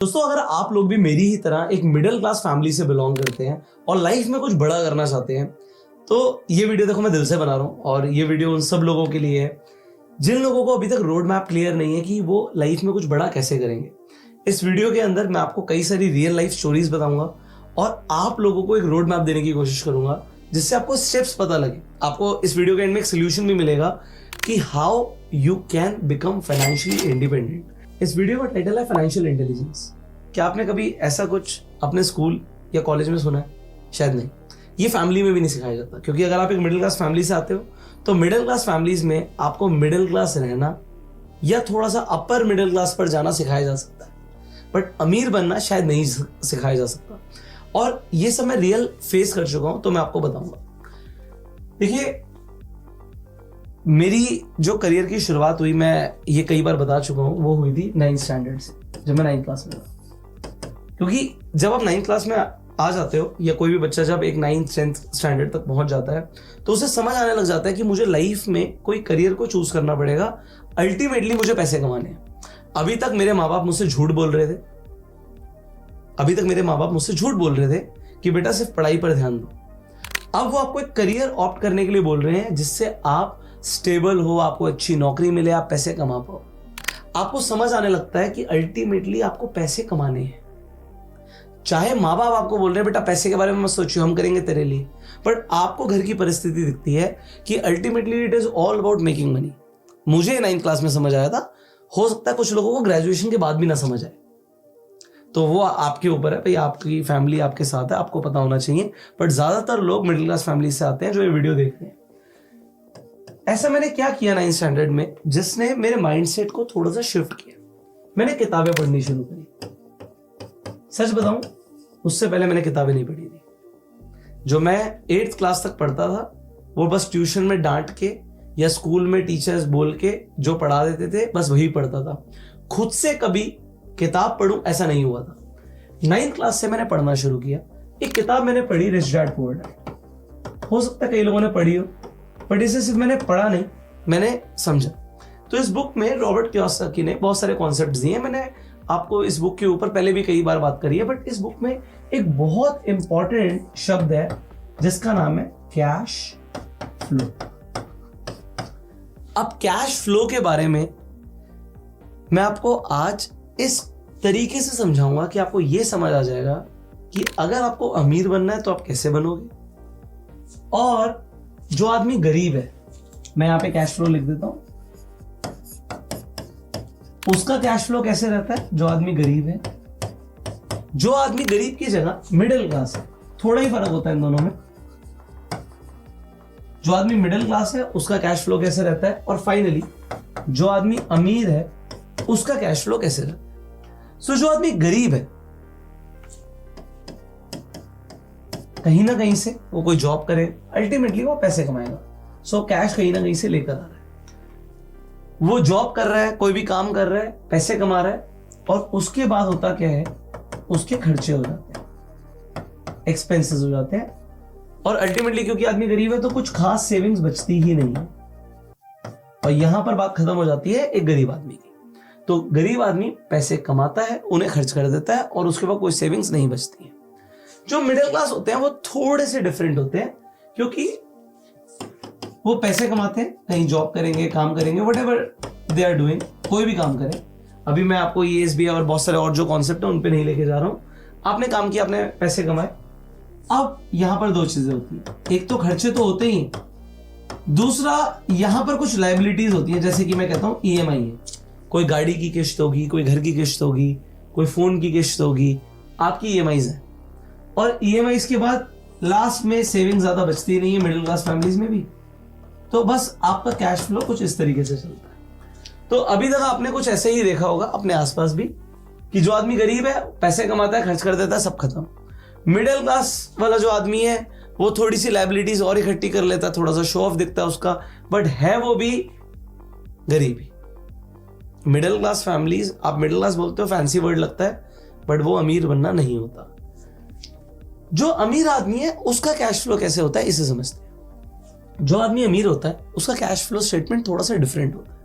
दोस्तों, अगर आप लोग भी मेरी ही तरह एक मिडिल क्लास फैमिली से बिलोंग करते हैं और लाइफ में कुछ बड़ा करना चाहते हैं तो ये वीडियो देखो मैं दिल से बना रहा हूँ। और ये वीडियो उन सब लोगों के लिए है जिन लोगों को अभी तक रोड मैप क्लियर नहीं है कि वो लाइफ में कुछ बड़ा कैसे करेंगे। इस वीडियो के अंदर मैं आपको कई सारी रियल लाइफ स्टोरीज बताऊंगा और आप लोगों को एक रोड मैप देने की कोशिश करूंगा जिससे आपको स्टेप्स पता लगे। आपको इस वीडियो के एंड में एक सोल्यूशन भी मिलेगा कि how you can become financially independent. इस वीडियो का टाइटल है फाइनेंशियल इंटेलिजेंस। क्या आपने कभी ऐसा कुछ अपने स्कूल या कॉलेज में सुना है? शायद नहीं। ये फैमिली में भी नहीं सिखाया जाता, क्योंकि अगर आप एक मिडिल क्लास फैमिली से आते हो तो मिडिल क्लास फैमिलीज में आपको मिडिल क्लास रहना या थोड़ा सा अपर मिडिल क्लास पर जाना सिखाया जा सकता है, बट अमीर बनना शायद नहीं सिखाया जा सकता। और ये सब मैं रियल फेस कर चुका हूं, तो मैं आपको बताऊंगा। देखिए, मेरी जो करियर की शुरुआत हुई, मैं ये कई बार बता चुका हूं, वो हुई थी 9th स्टैंडर्ड से, जब मैं 9th क्लास में था। क्योंकि जब आप 9th क्लास में आ जाते हो या कोई भी बच्चा जब एक 9th 10th स्टैंडर्ड तक पहुंच जाता है तो उसे समझ आने लग जाता है कि मुझे लाइफ में कोई करियर को चूज करना पड़ेगा। अल्टीमेटली मुझे पैसे कमाने हैं। अभी तक मेरे माँ बाप मुझसे झूठ बोल रहे थे कि बेटा सिर्फ पढ़ाई पर ध्यान दो। अब वो आपको एक करियर ऑप्ट करने के लिए बोल रहे हैं जिससे आप स्टेबल हो, आपको अच्छी नौकरी मिले, आप पैसे कमा पाओ। आपको समझ आने लगता है कि अल्टीमेटली आपको पैसे कमाने हैं। चाहे माँ बाप आपको बोल रहे हैं बेटा पैसे के बारे में मत सोचियो, हम करेंगे तेरे लिए, बट आपको घर की परिस्थिति दिखती है कि ultimately it is all about making money. मुझे 9th क्लास में समझ आया था, हो सकता है कुछ लोगों को ग्रेजुएशन के बाद भी ना समझ आए, तो वो आपके ऊपर है भाई, आपकी फैमिली आपके साथ है, आपको पता होना चाहिए। बट ज्यादातर लोग मिडिल क्लास फैमिली से आते हैं जो ये वीडियो देख रहे हैं। ऐसा मैंने क्या किया 9th स्टैंडर्ड में जिसने मेरे माइंडसेट को थोड़ा सा शिफ्ट किया? मैंने किताबें पढ़नी शुरू करी। सच बताऊं, उससे पहले मैंने किताबें नहीं पढ़ी थी। जो मैं 8th क्लास तक पढ़ता था वो बस ट्यूशन में डांट के या स्कूल में टीचर्स बोल के जो पढ़ा देते थे बस वही पढ़ता था। खुद से कभी किताब पढ़ूं ऐसा नहीं हुआ था। 9th क्लास से मैंने पढ़ना शुरू किया। एक किताब मैंने पढ़ी, रिच डैड पुअर डैड। हो सकता है कई लोगों ने पढ़ी हो, बट इसे सिर्फ मैंने पढ़ा नहीं, मैंने समझा। तो इस बुक में रॉबर्ट कियोसाकी ने बहुत सारे कॉन्सेप्ट दिए। मैंने आपको इस बुक के ऊपर पहले भी कई बार बात करी है, बट इस बुक में एक बहुत इंपॉर्टेंट शब्द है जिसका नाम है कैश फ्लो। अब कैश फ्लो के बारे में मैं आपको आज इस तरीके से समझाऊंगा कि आपको यह समझ आ जाएगा कि अगर आपको अमीर बनना है तो आप कैसे बनोगे, और जो आदमी गरीब है, मैं यहां पे कैश फ्लो लिख देता हूं, उसका कैश फ्लो कैसे रहता है। जो आदमी गरीब है, जो आदमी गरीब की जगह मिडिल क्लास है, थोड़ा ही फर्क होता है इन दोनों में। जो आदमी मिडिल क्लास है उसका कैश फ्लो कैसे रहता है, और फाइनली जो आदमी अमीर है उसका कैश फ्लो कैसे रहता है। सो जो आदमी गरीब है, कहीं ना कहीं से वो कोई जॉब करे, अल्टीमेटली वो पैसे कमाएगा। सो कैश कहीं ना कहीं से लेकर आ रहा है। वो जॉब कर रहा है, कोई भी काम कर रहा है, पैसे कमा रहा है, और उसके बाद होता क्या है, उसके खर्चे हो जाते हैं, एक्सपेंसेस हो जाते हैं, और अल्टीमेटली क्योंकि आदमी गरीब है तो कुछ खास सेविंग्स बचती ही नहीं है। और यहां पर बात खत्म हो जाती है एक गरीब आदमी की। तो गरीब आदमी पैसे कमाता है, उन्हें खर्च कर देता है, और उसके बाद कोई सेविंग्स नहीं बचती है। जो मिडिल क्लास होते हैं वो थोड़े से डिफरेंट होते हैं, क्योंकि वो पैसे कमाते हैं, कहीं जॉब करेंगे, काम करेंगे, व्हाटएवर दे आर डूइंग, कोई भी काम करें। अभी मैं आपको ये SBI और बहुत सारे और जो कॉन्सेप्ट है उन पे नहीं लेके जा रहा हूं। आपने काम किया, आपने पैसे कमाए। अब यहां पर दो चीजें होती है, एक तो खर्चे तो होते ही, दूसरा यहां पर कुछ लायबिलिटीज होती है। जैसे कि मैं कहता हूं EMI है, कोई गाड़ी की किस्त होगी, कोई घर की किस्त होगी, कोई फोन की किस्त होगी, आपकी EMIs है। और EMIs के बाद लास्ट में सेविंग ज्यादा बचती नहीं है मिडिल क्लास फैमिलीज में भी। तो बस आपका कैश फ्लो कुछ इस तरीके से चलता है। तो अभी तक आपने कुछ ऐसे ही देखा होगा अपने आसपास भी कि जो आदमी गरीब है पैसे कमाता है, खर्च कर देता है, सब खत्म। मिडिल क्लास वाला जो आदमी है वो थोड़ी सी लायबिलिटीज और इकट्ठी कर लेता है, थोड़ा सा शो ऑफ दिखता है उसका, बट है वो भी गरीब ही। मिडिल क्लास फैमिलीज, आप मिडिल क्लास बोलते हो, फैंसी वर्ड लगता है, बट वो अमीर बनना नहीं होता। जो अमीर आदमी है उसका कैश फ्लो कैसे होता है इसे समझते हैं। जो आदमी अमीर होता है उसका कैश फ्लो स्टेटमेंट थोड़ा सा डिफरेंट होता है।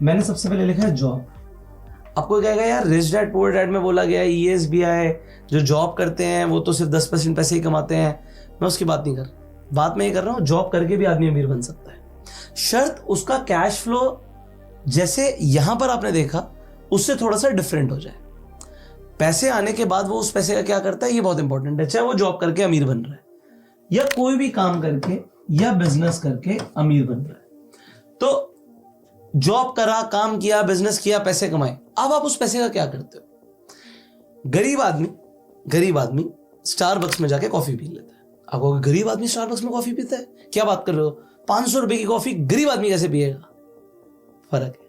मैंने सबसे पहले लिखा है जॉब। आपको कहेगा यार रिच डैड पुअर डैड में बोला गया है ESBI जो जॉब करते हैं वो तो सिर्फ 10% पैसे ही कमाते हैं। मैं उसकी बात नहीं कर रहा, बात मैं ये कर रहा हूँ जॉब करके भी आदमी अमीर बन सकता है, शर्त उसका कैश फ्लो जैसे यहां पर आपने देखा उससे थोड़ा सा डिफरेंट हो जाए। पैसे आने के बाद वो उस पैसे का क्या करता है ये बहुत इंपॉर्टेंट है, चाहे वो जॉब करके अमीर बन रहा है या कोई भी काम करके या बिजनेस करके अमीर बन रहा है। तो जॉब करा, काम किया, बिजनेस किया, पैसे कमाए, अब आप उस पैसे का क्या करते हो? गरीब आदमी स्टारबक्स में जाके कॉफी पी लेता है। आपको गरीब आदमी स्टारबक्स में कॉफी पीता है, क्या बात कर रहे हो? 500 रुपए की कॉफी गरीब आदमी कैसे पिएगा? फर्क है,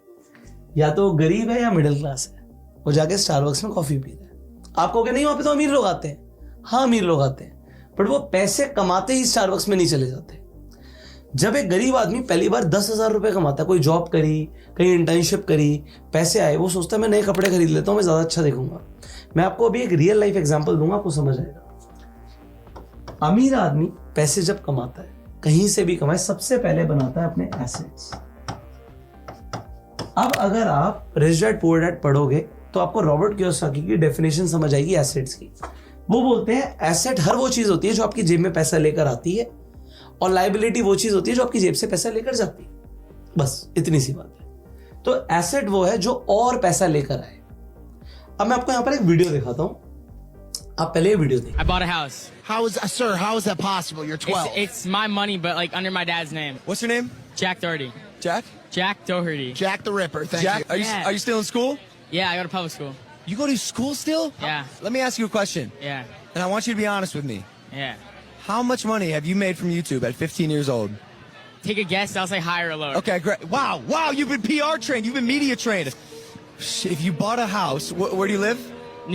या तो गरीब है या मिडिल क्लास है, वो जाके स्टारबक्स में कॉफी पीता है। आपको क्या नहीं, वहां पे तो अमीर लोग आते हैं, हाँ अमीर लोग आते हैं, बट वो पैसे कमाते ही स्टारबक्स में नहीं चले जाते। जब एक गरीब आदमी पहली बार 10,000 रुपए कमाता है, कोई जॉब करी, कहीं इंटर्नशिप करी, पैसे आए, वो सोचता है मैं नए कपड़े खरीद लेता हूं, मैं ज्यादा अच्छा दिखूंगा। मैं आपको अभी एक रियल लाइफ एग्जांपल दूंगा, आपको समझ आएगा। अमीर आदमी पैसे जब कमाता है, कहीं से भी कमाए, सबसे पहले बनाता है अपने एसेट्स। अब अगर आप रिच डैड पुअर डैड पढ़ोगे तो आपको रॉबर्ट कियोसाकी की डेफिनेशन समझ आएगी एसेट्स की। वो बोलते हैं एसेट हर वो चीज होती है जो आपकी जेब में पैसा लेकर आती है, और लाइबिलिटी वो चीज होती है जो आपकी जेब से पैसा लेकर जाती है। बस इतनी सी बात है। तो एसेट वो है जो और पैसा लेकर आए। अब मैं आपको यहां पर एक वीडियो दिखाता हूं, आप पहले ये वीडियो देखिए। I bought a house. How is that possible? You're 12. It's my money, but like under my dad's name. What's your name? Jack Doherty. Jack? Jack Doherty. Jack the Ripper. Thank Jack? you. Yeah. Are you still in school? Yeah, I go to public school. You go to school still? Yeah. Let me ask you a question. Yeah. And I want you to be honest with me. Yeah. How much money have you made from YouTube at 15 years old? Take a guess. I'll say higher or lower. Okay, great. Wow, you've been PR trained. You've been media trained. If you bought a house, where do you live?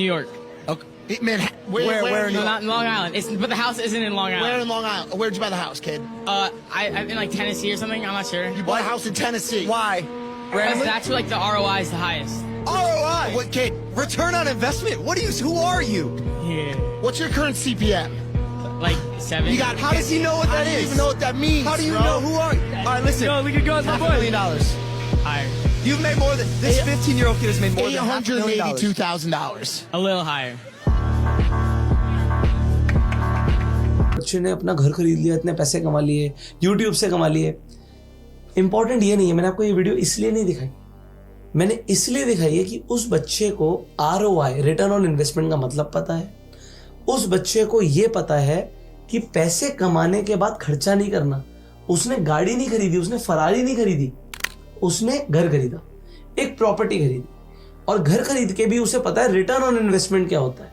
New York. Okay. Manhattan. Where Where in No, not in Long Island. But the house isn't in Long Where Island. in Long Island? Where'd you buy the house, kid? I'm in like Tennessee or something. I'm not sure. You bought a house in Tennessee. Why? Because Randomly? that's where like the ROI is the highest. ROI. What, kid? Return on investment. Who are you? Yeah. What's your current CPM? Like 7. You got. How does he know what I that don't is? even know what that means. How do you bro. know? Who are you? All right, listen. Yo, look at guys, my boy. $500,000. Higher. You've made more than this 15-year-old kid has made more than $500,000. $882,000. A little higher. बच्चे ने अपना घर खरीद लिया, इतने पैसे कमा लिए, यूट्यूब से कमा लिए। इंपॉर्टेंट ये नहीं है, मैंने आपको ये वीडियो इसलिए नहीं दिखाई, मैंने इसलिए दिखाई है कि उस बच्चे को ROI रिटर्न ऑन इन्वेस्टमेंट का मतलब पता है। उस बच्चे को ये पता है कि पैसे कमाने के बाद खर्चा नहीं करना। उसने गाड़ी नहीं खरीदी, उसने फरारी नहीं खरीदी, उसने घर खरीदा, एक प्रॉपर्टी खरीदी, और घर खरीद के भी उसे पता है रिटर्न ऑन इन्वेस्टमेंट क्या होता है।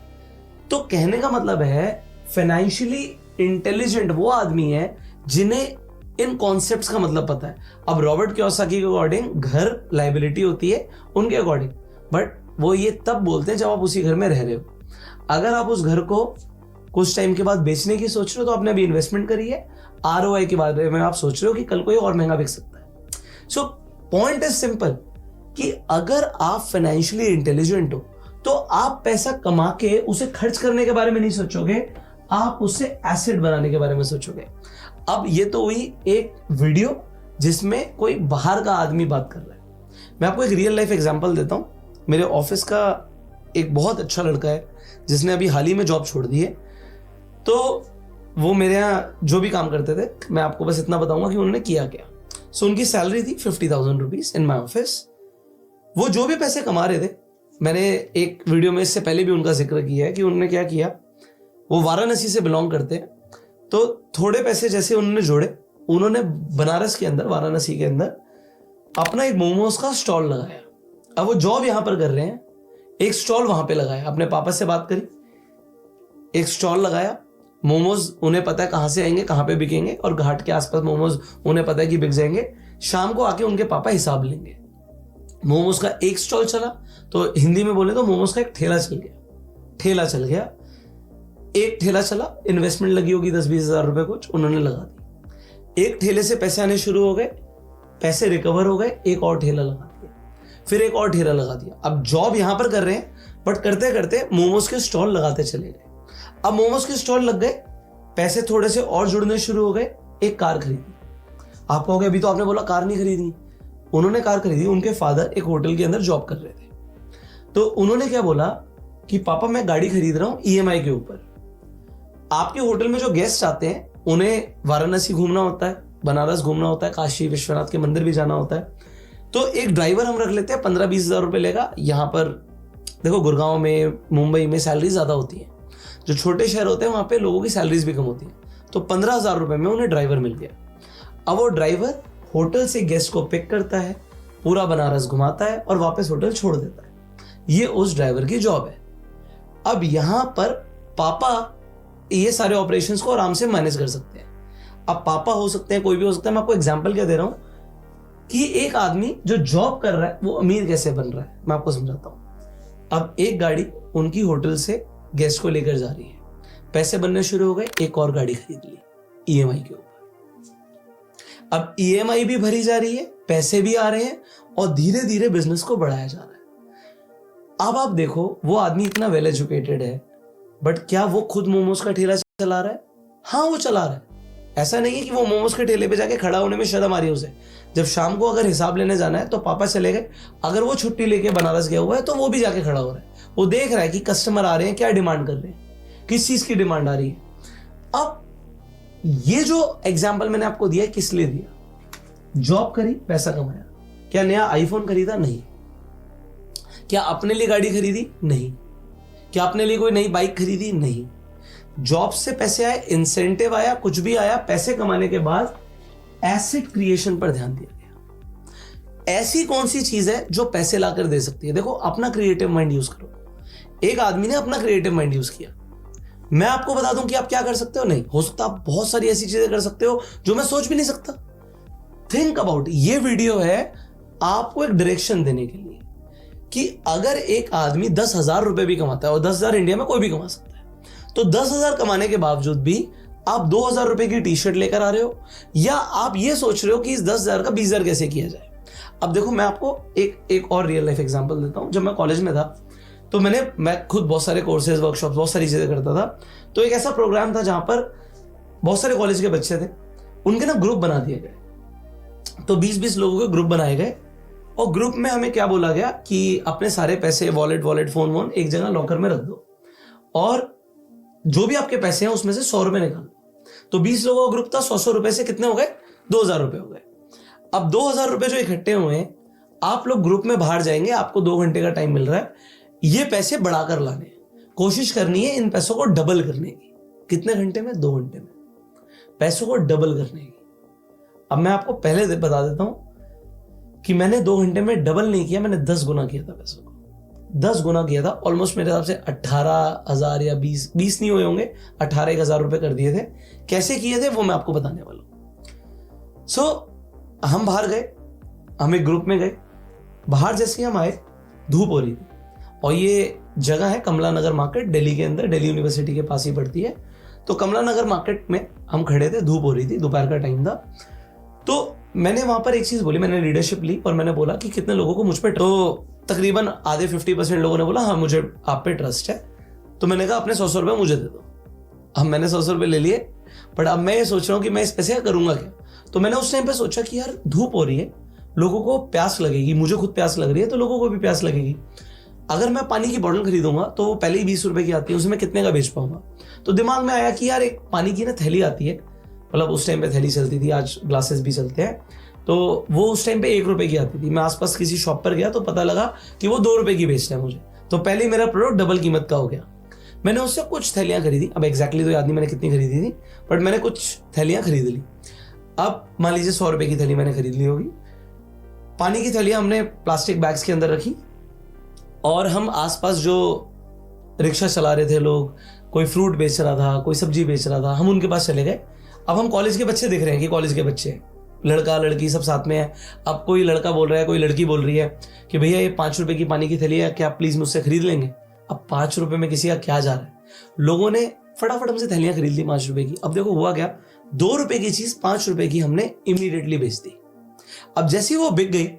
तो कहने का मतलब है फाइनेंशियली इंटेलिजेंट वो आदमी है जिन्हें इन कॉन्सेप्ट्स का मतलब पता है। अब रॉबर्ट कियोसाकी के अकॉर्डिंग घर लाइबिलिटी होती है उनके अकॉर्डिंग, बट वो ये तब बोलते हैं जब आप उसी घर में रह रहे हो। अगर आप उस घर को कुछ टाइम के बाद बेचने की सोच रहे हो तो आपने अभी इन्वेस्टमेंट करी है, ROI के बारे में आप सोच रहे हो कि कल को ये और महंगा बिक सकता है। सो पॉइंट इज सिंपल कि अगर आप फाइनेंशियली इंटेलिजेंट हो तो आप पैसा कमा के उसे खर्च करने के बारे में नहीं सोचोगे, आप उससे एसेट बनाने के बारे में सोचोगे। अब ये तो हुई एक वीडियो जिसमें कोई बाहर का आदमी बात कर रहा है। मैं आपको एक रियल लाइफ एग्जांपल देता हूं। मेरे ऑफिस का एक बहुत अच्छा लड़का है जिसने अभी हाल ही में जॉब छोड़ दी है। तो वो मेरे यहाँ जो भी काम करते थे, मैं आपको बस इतना बताऊंगा कि उन्होंने किया क्या। सो उनकी सैलरी थी 50,000 रुपीज इन माई ऑफिस। वो जो भी पैसे कमा रहे थे, मैंने एक वीडियो में इससे पहले भी उनका जिक्र किया है कि उन्होंने क्या किया, वो वाराणसी से बिलोंग करते हैं। तो थोड़े पैसे जैसे उन्होंने जोड़े, उन्होंने बनारस के अंदर, वाराणसी के अंदर अपना एक मोमोज का स्टॉल लगाया। अब वो जॉब यहां पर कर रहे हैं, एक स्टॉल वहां पे लगाया। अपने पापा से बात करी, एक स्टॉल लगाया। मोमोज उन्हें पता है कहां से आएंगे, कहां पे बिकेंगे, और घाट के आसपास मोमोज उन्हें पता है कि बिक जाएंगे। शाम को आके उनके पापा हिसाब लेंगे। मोमोज का एक स्टॉल चला, तो हिंदी में बोले तो मोमोज का एक ठेला चल गया। एक ठेला चला, इन्वेस्टमेंट लगी होगी 10-20 हजार रुपए कुछ, उन्होंने लगा दी। एक ठेले से पैसे आने शुरू हो गए, पैसे रिकवर हो गए, एक और ठेला लगा दिया, फिर एक और ठेला लगा दिया। अब जॉब यहां पर कर रहे हैं, बट करते करते मोमोज के स्टॉल लगाते चले गए। अब मोमोज के स्टॉल लग गए, पैसे थोड़े से और जुड़ने शुरू हो गए, एक कार खरीदी। आप कहोगे अभी तो आपने बोला कार नहीं खरीदी। उन्होंने कार खरीदी, उनके फादर एक होटल के अंदर जॉब कर रहे थे। तो उन्होंने क्या बोला कि पापा मैं गाड़ी खरीद रहा हूं ईएमआई के ऊपर। आपके होटल में जो गेस्ट आते हैं उन्हें वाराणसी घूमना होता है, बनारस घूमना होता है, काशी विश्वनाथ के मंदिर भी जाना होता है, तो एक ड्राइवर हम रख लेते हैं, 15-20 हज़ार रुपए लेगा। यहाँ पर देखो गुड़गांव में, मुंबई में सैलरी ज्यादा होती है, जो छोटे शहर होते हैं वहां पे लोगों की सैलरीज भी कम होती है, तो 15,000 रुपए में उन्हें ड्राइवर मिल गया। अब वो ड्राइवर होटल से गेस्ट को पिक करता है, पूरा बनारस घुमाता है और वापस होटल छोड़ देता है। ये उस ड्राइवर की जॉब है। अब यहां पर पापा ये सारे ऑपरेशंस को आराम से मैनेज कर सकते हैं। अब पापा हो सकते हैं, कोई भी हो सकता है। मैं आपको एग्जांपल क्या दे रहा हूं कि एक आदमी जो जॉब कर रहा है वो अमीर कैसे बन रहा है, मैं आपको समझाता हूं। अब एक गाड़ी उनकी होटल से गेस्ट को लेकर जा रही है, पैसे बनने शुरू हो गए, एक और गाड़ी खरीद ली ईएमआई के ऊपर। अब ईएमआई भी भरी जा रही है, पैसे भी आ रहे हैं और धीरे धीरे बिजनेस को बढ़ाया जा रहा है। अब आप देखो वो आदमी इतना वेल एजुकेटेड है, बट क्या वो खुद मोमोज का ठेला चला रहा है? हाँ वो चला रहा है। ऐसा नहीं है कि वो मोमोज के ठेले पे जाके खड़ा होने में शर्म आ रही है उसे। जब शाम को अगर हिसाब लेने जाना है तो पापा चले गए, अगर वो छुट्टी लेके बनारस गया हुआ है तो वो भी जाके खड़ा हो रहा है। वो देख रहा है कि कस्टमर आ रहे हैं, क्या डिमांड कर रहे हैं, किस चीज की डिमांड आ रही है। अब ये जो एग्जाम्पल मैंने आपको दिया है किस लिए दिया? जॉब करी, पैसा कमाया। क्या नया आईफोन खरीदा? नहीं। क्या अपने लिए गाड़ी खरीदी? नहीं। क्या अपने लिए कोई नई बाइक खरीदी? नहीं। जॉब से पैसे आए, इंसेंटिव आया, कुछ भी आया, पैसे कमाने के बाद एसेट क्रिएशन पर ध्यान दिया गया। ऐसी कौन सी चीज है जो पैसे लाकर दे सकती है? देखो अपना क्रिएटिव माइंड यूज करो। एक आदमी ने अपना क्रिएटिव माइंड यूज किया। मैं आपको बता दूं कि आप क्या कर सकते हो? नहीं हो सकता। आप बहुत सारी ऐसी चीजें कर सकते हो जो मैं सोच भी नहीं सकता। Think about. ये वीडियो है आपको एक डायरेक्शन देने के लिए कि अगर एक आदमी 10,000 रुपए भी कमाता है, और 10,000 इंडिया में कोई भी कमा सकता है, तो 10,000 कमाने के बावजूद भी आप 2,000 रुपए की टी शर्ट लेकर आ रहे हो, या आप ये सोच रहे हो कि इस 10,000 का 20,000 कैसे किया जाए। अब देखो मैं आपको एक और रियल लाइफ एग्जांपल देता हूं। जब मैं कॉलेज में था तो मैं खुद बहुत सारे कोर्सेज, वर्कशॉप, बहुत सारी चीजें करता था। तो एक ऐसा प्रोग्राम था जहां पर बहुत सारे कॉलेज के बच्चे थे, उनके ना ग्रुप बना दिए गए। तो 20-20 लोगों के ग्रुप बनाए गए और ग्रुप में हमें क्या बोला गया कि अपने सारे पैसे, वॉलेट, फोन एक जगह लॉकर में रख दो, और जो भी आपके पैसे हैं उसमें से 100 रुपए निकालो। तो 20 लोगों का ग्रुप था, 100 रुपए से कितने हो गए? 2,000 रुपए हो गए। अब 2,000 रुपए जो इकट्ठे हुए हैं, आप लोग ग्रुप में बाहर जाएंगे, आपको 2 घंटे का टाइम मिल रहा है, ये पैसे बढ़ाकर लाने, कोशिश करनी है इन पैसों को डबल करने की। कितने घंटे में? 2 घंटे में पैसों को डबल करने की। अब मैं आपको पहले बता देता हूं कि मैंने 2 घंटे में डबल नहीं किया, मैंने 10 गुना किया था पैसों को। 10 गुना किया था। ऑलमोस्ट मेरे हिसाब से 18,000 या 20 नहीं हुए होंगे, 18,000 रुपए कर दिए थे। कैसे किए थे वो मैं आपको बताने वाला हूं। सो हम बाहर गए, हम एक ग्रुप में गए। बाहर जैसे हम आए, धूप हो रही थी, और ये जगह है कमला नगर मार्केट, दिल्ली के अंदर, दिल्ली यूनिवर्सिटी के पास ही पड़ती है। तो कमला नगर मार्केट में हम खड़े थे, धूप हो रही थी, दोपहर का टाइम था। तो मैंने वहां पर एक चीज बोली, मैंने लीडरशिप ली और मैंने बोला कि कितने लोगों को मुझ पर, तो तकरीबन आधे 50% लोगों ने बोला हाँ मुझे आप पे ट्रस्ट है। तो मैंने कहा अपने 100 रुपए मुझे दे दो। अब मैंने 100 रुपए ले लिए, बट अब मैं ये सोच रहा हूँ कि मैं इस पैसे का करूंगा क्या। तो मैंने उस टाइम पे सोचा कि यार धूप हो रही है, लोगों को प्यास लगेगी, मुझे खुद प्यास लग रही है, तो लोगों को भी प्यास लगेगी। अगर मैं पानी की बोतल खरीदूंगा तो वो पहले ही 20 रुपए की आती है, उसमें कितने का बेच पाऊंगा। तो दिमाग में आया कि यार एक पानी की ना थैली आती है, मतलब उस टाइम पे थैली चलती थी, आज ग्लासेस भी चलते हैं, तो वो उस टाइम पे 1 रुपए की आती थी। मैं आसपास किसी शॉप पर गया तो पता लगा कि वो 2 रुपए की बेचते हैं मुझे, तो पहले मेरा प्रोडक्ट डबल कीमत का हो गया। मैंने उससे कुछ थैलियां खरीदी। अब एग्जैक्टली तो याद नहीं मैंने कितनी खरीदी थी, बट मैंने कुछ थैलियां खरीद ली। अब मान लीजिए 100 रुपए की थैली मैंने खरीद ली होगी। पानी की थैलियां हमने प्लास्टिक बैग्स के अंदर रखी, और हम आसपास जो रिक्शा चला रहे थे लोग, कोई फ्रूट बेच रहा था, कोई सब्जी बेच रहा था, हम उनके पास चले गए। अब हम कॉलेज के बच्चे देख रहे हैं कि कॉलेज के बच्चे हैं, लड़का लड़की सब साथ में है। अब कोई लड़का बोल रहा है, कोई लड़की बोल रही है कि भैया ये 5 रुपए की पानी की थैली है, क्या आप प्लीज मुझसे खरीद लेंगे। अब 5 रुपए में किसी का क्या जा रहा है। लोगों ने फटाफट हमसे थैलियां खरीद ली 5 रुपए की। अब देखो हुआ क्या, 2 रुपए की चीज 5 रुपए की हमने इमीडिएटली बेच दी। अब जैसे ही वो बिक गई,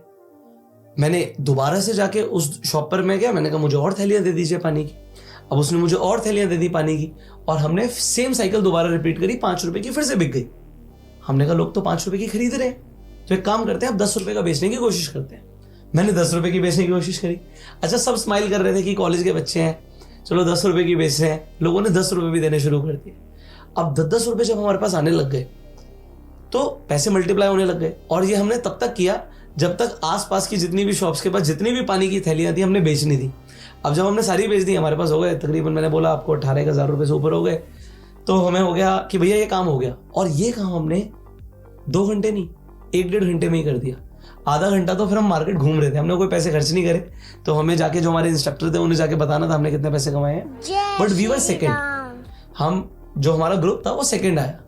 मैंने दोबारा से जाके उस शॉप पर मैं गया, मैंने कहा मुझे और थैलियां दे दीजिए पानी की। अब उसने मुझे और थैलियां दे दी पानी की, और हमने सेम साइकिल दोबारा रिपीट करी, 5 रुपए की फिर से बिक गई। हमने कहा लोग तो 5 रुपए की खरीद रहे हैं, तो एक काम करते हैं अब 10 रुपए का बेचने की कोशिश करते हैं। मैंने 10 रुपए की बेचने की कोशिश करी। अच्छा, सब स्माइल कर रहे थे कि कॉलेज के बच्चे हैं, चलो 10 रुपए की बेच रहे हैं। लोगों ने 10 रुपए भी देने शुरू कर दिए। अब 10-10 रुपए जब हमारे पास आने लग गए तो पैसे मल्टीप्लाई होने लग गए। और ये हमने तब तक किया जब तक आसपास की जितनी भी शॉप्स के पास जितनी भी पानी की थैलियां थी हमने बेचनी थी। अब जब हमने सारी बेच दी, हमारे पास हो गए तकरीबन, मैंने बोला आपको 18,000 रुपए से ऊपर हो गए, तो हमें हो गया कि भैया ये काम हो गया। और ये काम हमने 2 घंटे नहीं, 1-1.5 घंटे में ही कर दिया। आधा घंटा तो फिर हम मार्केट घूम रहे थे, हमने कोई पैसे खर्च नहीं करे। तो हमें जाके जो हमारे इंस्ट्रक्टर थे उन्हें जाके बताना था हमने कितने पैसे कमाए हैं। But we were second. हम जो हमारा ग्रुप था वो सेकेंड आया।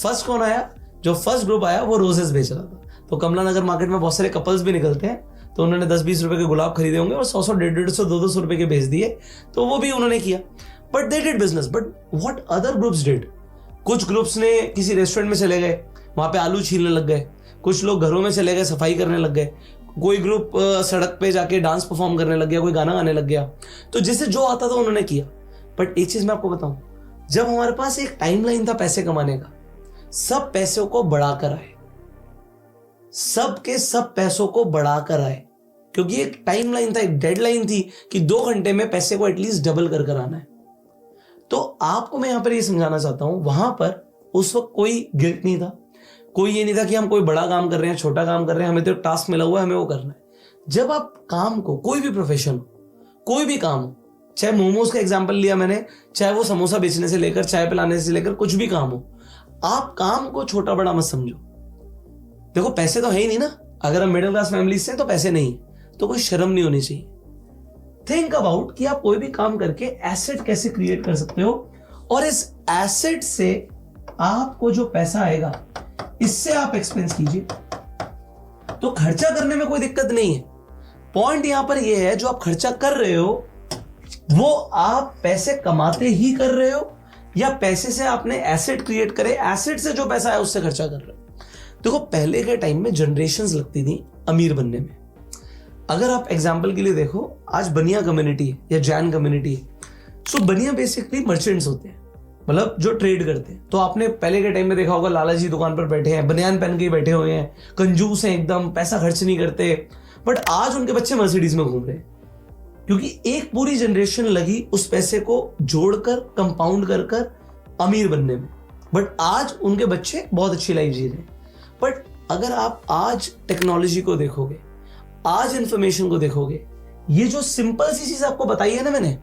फर्स्ट कौन आया? जो फर्स्ट ग्रुप आया वो रोजेस बेच रहा था। तो कमला नगर मार्केट में बहुत सारे कपल्स भी निकलते हैं, तो उन्होंने 10-20 रुपए के गुलाब खरीदे होंगे और 100-100, 150-150, 200 रुपए के बेच दिए। तो वो भी उन्होंने किया। But they did business. But what other groups did? कुछ ग्रुप्स ने किसी रेस्टोरेंट में चले गए, वहां पे आलू छीलने लग गए। कुछ लोग घरों में चले गए, सफाई करने लग गए। कोई ग्रुप सड़क पे जाके डांस परफॉर्म करने लग गया, कोई गाना गाने लग गया। तो जिसे जो आता था उन्होंने किया। बट एक चीज मैं आपको बताऊं, जब हमारे पास एक टाइमलाइन था पैसे कमाने का, सब पैसों को बढ़ाकर आए, सब के सब पैसों को बढ़ाकर आए, क्योंकि एक टाइमलाइन था, एक डेडलाइन थी कि 2 घंटे में पैसे को एटलीस्ट डबल कर आना है। तो आपको मैं यहां पर ये समझाना चाहता हूं, वहां पर उस वक्त कोई गिल्ट नहीं था, कोई ये नहीं था कि हम कोई बड़ा काम कर रहे हैं, छोटा काम कर रहे हैं, हमें तो टास्क मिला हुआ है, हमें वो करना है। जब आप काम को, कोई भी प्रोफेशन हो, कोई भी काम हो, चाहे मोमोज का एग्जांपल लिया मैंने, चाहे वो समोसा बेचने से लेकर चाय पिलाने से लेकर कुछ भी काम हो, आप काम को छोटा बड़ा मत समझो। देखो पैसे तो है ही नहीं ना, अगर हम मिडिल क्लास फैमिली से तो पैसे नहीं है, तो कोई शर्म नहीं होनी चाहिए। थिंक अबाउट कि आप कोई भी काम करके एसेट कैसे क्रिएट कर सकते हो, और इस एसेट से आपको जो पैसा आएगा इससे आप एक्सपेंस कीजिए। तो खर्चा करने में कोई दिक्कत नहीं है। पॉइंट यहां पर यह है, जो आप खर्चा कर रहे हो वो आप पैसे कमाते ही कर रहे हो, या पैसे से आपने एसेट क्रिएट करे, एसेट से जो पैसा है उससे खर्चा कर रहे हो। देखो पहले के टाइम में जनरेशंस लगती थी अमीर बनने में। अगर आप एग्जाम्पल के लिए देखो, आज बनिया कम्युनिटी है या जैन कम्युनिटी है, सो बनिया बेसिकली मर्चेंट्स होते हैं, मतलब जो ट्रेड करते हैं। तो आपने पहले के टाइम में देखा होगा, लाला जी दुकान पर बैठे हैं, बनियान पहन के बैठे हुए हैं, कंजूस हैं एकदम, पैसा खर्च नहीं करते। बट आज उनके बच्चे मर्सिडीज में घूम रहे हैं, क्योंकि एक पूरी जनरेशन लगी उस पैसे को जोड़कर, कंपाउंड कर कर अमीर बनने में। बट आज उनके बच्चे बहुत अच्छी लाइफ जी रहे हैं। बट अगर आप आज टेक्नोलॉजी को देखोगे, आज इंफॉर्मेशन को देखोगे, ये जो सिंपल सी चीज आपको बताई है ना मैंने,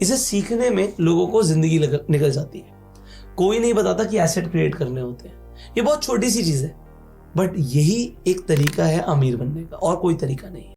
इसे सीखने में लोगों को जिंदगी निकल जाती है। कोई नहीं बताता कि एसेट क्रिएट करने होते हैं, ये बहुत छोटी सी चीज है। बट यही एक तरीका है अमीर बनने का, और कोई तरीका नहीं है।